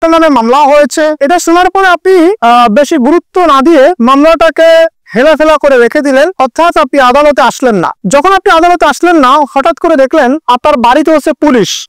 আপনার নামে মামলা হয়েছে। এটা শোনার পরে আপনি বেশি গুরুত্ব না দিয়ে মামলাটাকে হেলাফেলা করে রেখে দিলেন, অর্থাৎ আপনি আদালতে আসলেন না। যখন আপনি আদালতে আসলেন না, হঠাৎ করে দেখলেন আপনার বাড়িতে হচ্ছে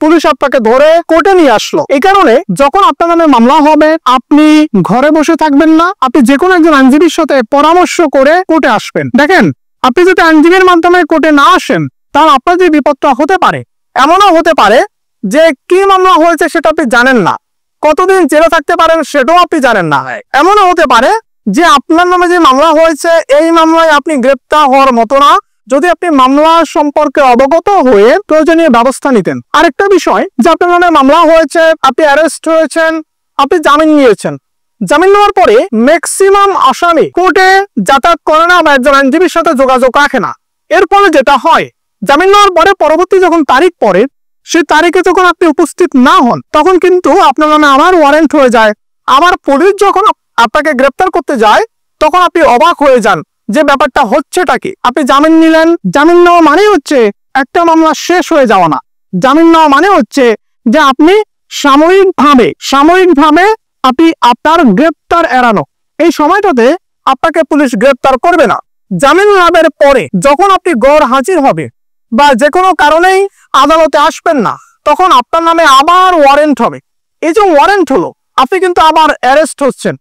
পুলিশ আপনাকে ধরে কোর্টে নিয়ে আসলো। এই কারণে যখন আপনার নামে মামলা হবে আপনি ঘরে বসে থাকবেন না, আপনি যে কোনো একজন আইনজীবীর সাথে পরামর্শ করে কোর্টে আসবেন। দেখেন, আপনি যদি আইনজীবীর মাধ্যমে কোর্টে না আসেন তাহলে আপনার যে বিপদটা হতে পারে, এমনও হতে পারে যে কি মামলা হয়েছে সেটা আপনি জানেন না, কতদিন জেলে থাকতে পারেন সেটাও আপনি জানেন না। এমনও হতে পারে যে আপনার নামে যে মামলা হয়েছে এই মামলায় আপনি গ্রেপ্তার হওয়ার মতো না, যদি আপনি মামলা সম্পর্কে অবগত হয়ে প্রয়োজনীয় ব্যবস্থা নিতেন। আরেকটা বিষয় যে আপনার নামে মামলা হয়েছে, আপনি অ্যারেস্ট হয়েছেন, আপনি জামিন নিয়েছেন। জামিন নেওয়ার পরে ম্যাক্সিমাম আসামি কোর্টে যাতায়াত করে না বা একজন আইনজীবীর সাথে যোগাযোগ রাখে না। এর ফলে যেটা হয়, জামিন নেওয়ার পরে পরবর্তী যখন তারিখ পড়ে সেই তারিখে যখন আপনি উপস্থিত না হন তখন কিন্তু আপনার নামে আবার ওয়ারেন্ট হয়ে যায়। আবার পুলিশ যখন আপনাকে গ্রেপ্তার করতে যায় তখন আপনি অবাক হয়ে যান যে ব্যাপারটা হচ্ছেটা কি। আপনি জামিন নিলেন, জামিন নেওয়া মানে হচ্ছে একটা মামলা শেষ হয়ে যাওয়া না। জামিন নেওয়া মানে হচ্ছে যে আপনি সাময়িকভাবে আপনি আপনার গ্রেপ্তার এড়ানো। এই সময়টাতে আপনাকে পুলিশ গ্রেপ্তার করবে না। জামিন লাভের পরে যখন আপনি গড় হাজির হবে বা যে কোনো কারণেই আদালতে আসবেন না, তখন আপনার নামে আবার ওয়ারেন্ট হবে। এই যে ওয়ারেন্ট হলো, আপনি কিন্তু আবার অ্যারেস্ট হচ্ছেন।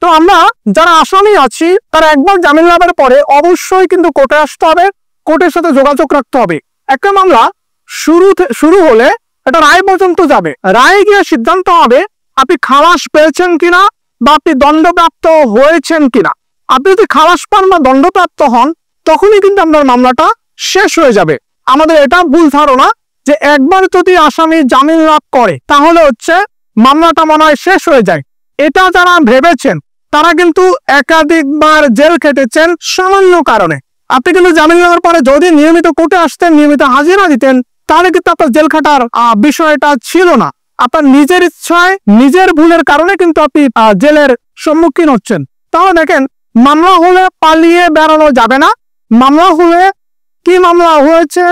তো আমরা যারা আসামি আছি তারা একবার জামিন লাভের পরে অবশ্যই কিন্তু কোর্টে আসতে হবে, কোর্টের সাথে যোগাযোগ রাখতে হবে। একটা মামলা শুরু হলে এটা রায় পর্যন্ত যাবে, রায় গিয়ে সিদ্ধান্ত হবে আপনি খালাস পেয়েছেন কিনা বা আপনি দণ্ডপ্রাপ্ত হয়েছেন কিনা। আপনি যদি খালাস পান বা দণ্ডপ্রাপ্ত হন তখনই কিন্তু আপনার মামলাটা শেষ হয়ে যাবে। আমাদের এটা ভুল ধারণা যে একবার যদি আসামি জামিন লাভ করে তাহলে হচ্ছে মামলাটা মনে হয় শেষ হয়ে যায়। এটা যারা ভেবেছেন তারা কিন্তু একাধিকবার জেল খেটেছেন সামান্য কারণে। আপনি কিন্তু জামিন নেওয়ার পরে যদি নিয়মিত কোর্টে আসতেন, নিয়মিত হাজিরা দিতেন, তাহলে কিন্তু আপনার জেল খাটার বিষয়টা ছিল না। আপনার নিজের ইচ্ছায় নিজের ভুলের কারণে কিন্তু আপনি জেলের সম্মুখীন হচ্ছেন। তাহলে দেখেন, মামলা হলে পালিয়ে বেড়ানো যাবে না। মামলা হলে কি মামলা হয়েছে,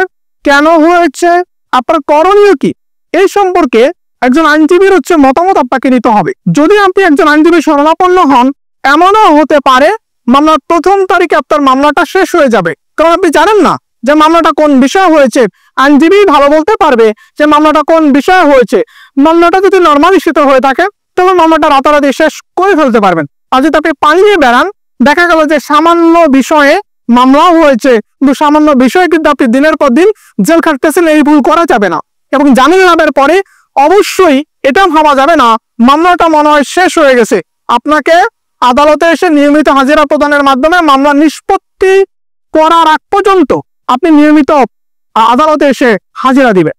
কেন হয়েছে, আপনার করণীয় কি, এই সম্পর্কে একজন আইনজীবীর মতামত আপনাকে নিতে হবে। যদি আপনি একজন আইনজীবী শরণাপন্ন হন, এমনও হতে পারে মামলার প্রথম তারিখে আপনার মামলাটা শেষ হয়ে যাবে, কারণ আপনি জানেন না যে মামলাটা কোন বিষয় হয়েছে। আইনজীবী ভালো বলতে পারবে যে মামলাটা কোন বিষয় হয়েছে। মামলাটা যদি নর্মাল ইস্যুতে হয়ে থাকে তবে মামলাটা রাতারাতি শেষ করে ফেলতে পারবেন। আর যদি আপনি পালিয়ে বেড়ান, দেখা গেল যে সামান্য বিষয়ে মামলা হয়েছে কিন্তু সামান্য বিষয়ে কিন্তু আপনি দিনের পর দিন জেল খাটতেছেন, এই ভুল করা যাবে না। এবং জামিন লাভের পরে অবশ্যই এটা ভাবা যাবে না মামলাটা মনে হয় শেষ হয়ে গেছে। আপনাকে আদালতে এসে নিয়মিত হাজিরা প্রদানের মাধ্যমে মামলা নিষ্পত্তি করার আগ পর্যন্ত আপনি নিয়মিত আদালতে এসে হাজিরা দিবেন।